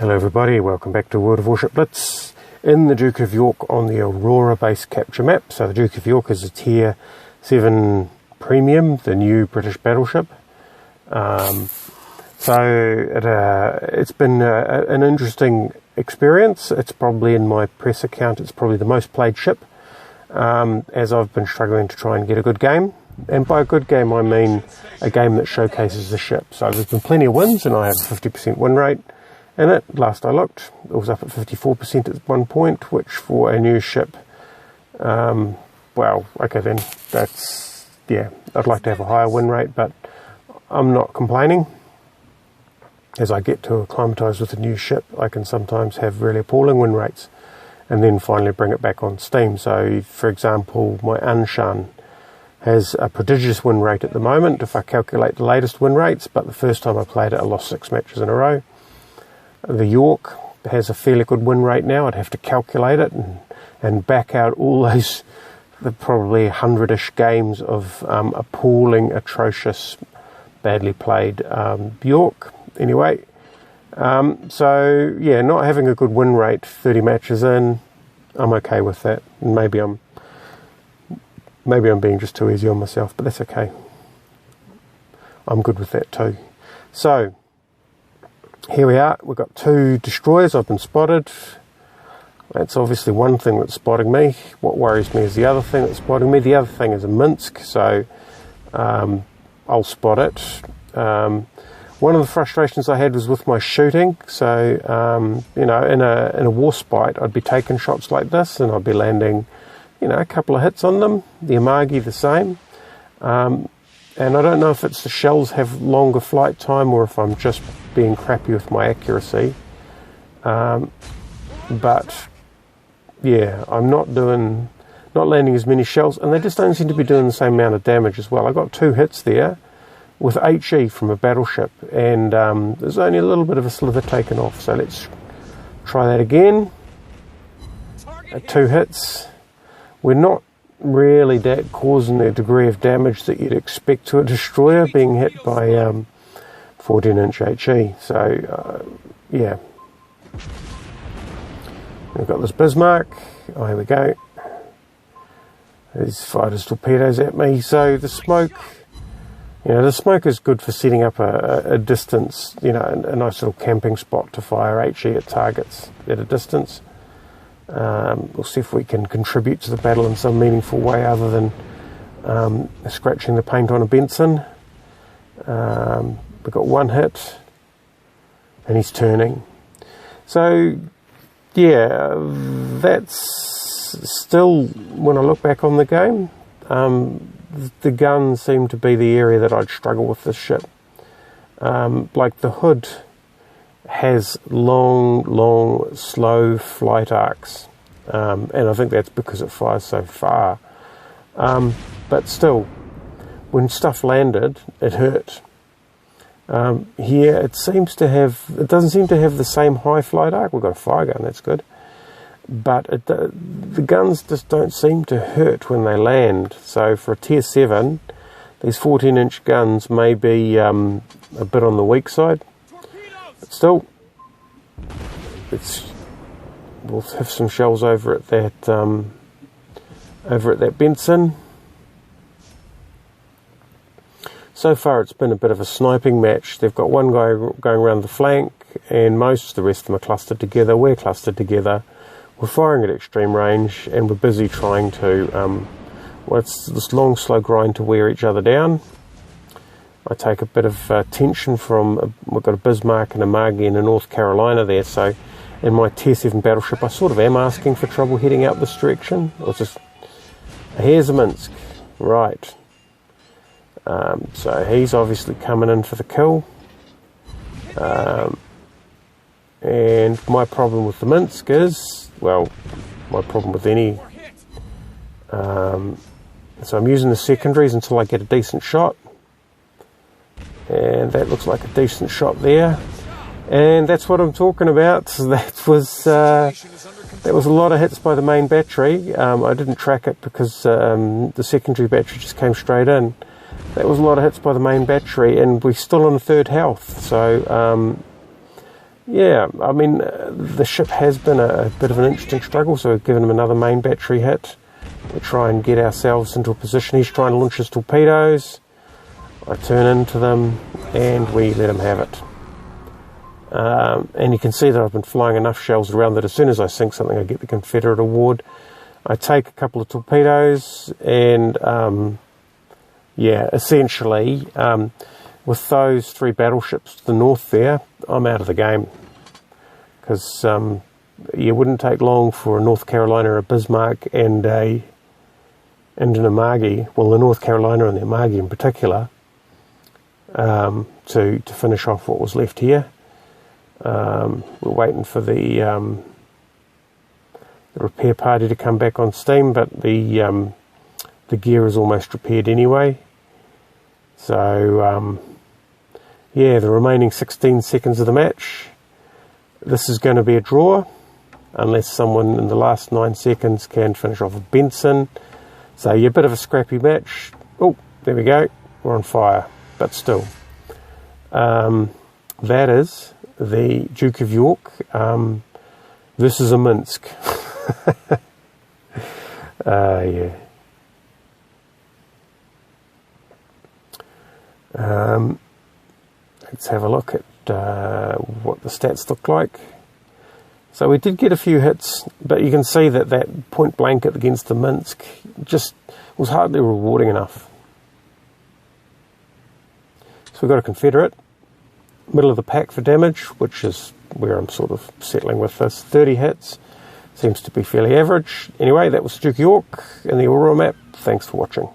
Hello everybody, welcome back to World of Warship Blitz in the Duke of York on the Aurora base capture map. So the Duke of York is a Tier 7 Premium, the new British battleship. It's been an interesting experience. It's probably, in my press account, it's probably the most played ship, as I've been struggling to try and get a good game. And by a good game I mean a game that showcases the ship. So there's been plenty of wins and I have a 50% win rate. In it, last I looked, it was up at 54% at one point, which for a new ship, well, okay then, that's, yeah, I'd like to have a higher win rate, but I'm not complaining. As I get to acclimatise with a new ship, I can sometimes have really appalling win rates, and then finally bring it back on steam. So, for example, my Anshan has a prodigious win rate at the moment, if I calculate the latest win rates, but the first time I played it, I lost 6 matches in a row. The York has a fairly good win rate now. I'd have to calculate it and back out all those, probably 100-ish games of appalling, atrocious, badly played York. Anyway, so yeah, not having a good win rate 30 matches in, I'm okay with that. Maybe I'm being just too easy on myself, but that's okay. I'm good with that too. So here we are, we've got 2 destroyers I've been spotted. That's obviously one thing that's spotting me. What worries me is the other thing that's spotting me. The other thing is a Minsk, so I'll spot it. One of the frustrations I had was with my shooting. So, you know, in a war spite, I'd be taking shots like this and I'd be landing, you know, a couple of hits on them. The Amagi the same. And I don't know if it's the shells have longer flight time or if I'm just being crappy with my accuracy. But yeah, I'm not landing as many shells, and they just don't seem to be doing the same amount of damage as well. I got 2 hits there with HE from a battleship, and there's only a little bit of a sliver taken off. So let's try that again. 2 hits. We're not really causing the degree of damage that you'd expect to a destroyer being hit by 14-inch HE. So yeah, we've got this Bismarck. Oh, here we go. These fighters torpedoes at me. So the smoke, you know, the smoke is good for setting up a distance, you know, a nice little camping spot to fire HE at targets at a distance. We'll see if we can contribute to the battle in some meaningful way other than scratching the paint on a Benson. We've got 1 hit and he's turning. So yeah, that's still, when I look back on the game, the guns seem to be the area that I'd struggle with this ship. Like the hood has long, slow flight arcs, and I think that's because it fires so far. But still, when stuff landed, it hurt. Here, it doesn't seem to have the same high flight arc. We've got a fire gun, that's good. But the guns just don't seem to hurt when they land. So for a Tier 7, these 14-inch guns may be a bit on the weak side. But still, we'll have some shells over at that Benson. So far, it's been a bit of a sniping match. They've got one guy going around the flank, and most of the rest of them are clustered together. We're clustered together. We're firing at extreme range, and we're busy trying to. It's this long, slow grind to wear each other down. I take a bit of tension from, we've got a Bismarck and a Amagi in North Carolina there, so in my Tier 7 battleship I sort of am asking for trouble heading out this direction. Or just, here's a Minsk, right. So he's obviously coming in for the kill. And my problem with the Minsk is, well, my problem with any, so I'm using the secondaries until I get a decent shot. And that looks like a decent shot there, and that's what I'm talking about. That was a lot of hits by the main battery. I didn't track it because the secondary battery just came straight in. That was a lot of hits by the main battery, and we're still on 3rd health. So yeah, I mean, the ship has been a bit of an interesting struggle, so we've given him another main battery hit. We try and get ourselves into a position. He's trying to launch his torpedoes. I turn into them, and we let him have it. And you can see that I've been flying enough shells around that as soon as I sink something, I get the Confederate award. I take a couple of torpedoes, and yeah, essentially, with those 3 battleships to the north there, I'm out of the game. Because it wouldn't take long for a North Carolina, a Bismarck, and an Amagi, well, the North Carolina and the Amagi in particular, to finish off what was left here. We're waiting for the repair party to come back on steam, but the gear is almost repaired anyway. So yeah, the remaining 16 seconds of the match, this is going to be a draw unless someone in the last 9 seconds can finish off a Benson. So yeah, a bit of a scrappy match. Oh, there we go, we're on fire, but still. That is the Duke of York. This is a Minsk. Yeah. Let's have a look at what the stats look like. So we did get a few hits, but you can see that that point blank against the Minsk just was hardly rewarding enough. So we've got a Confederate, middle of the pack for damage, which is where I'm sort of settling with this. 30 hits, seems to be fairly average. Anyway, that was Duke of York in the Aurora map. Thanks for watching.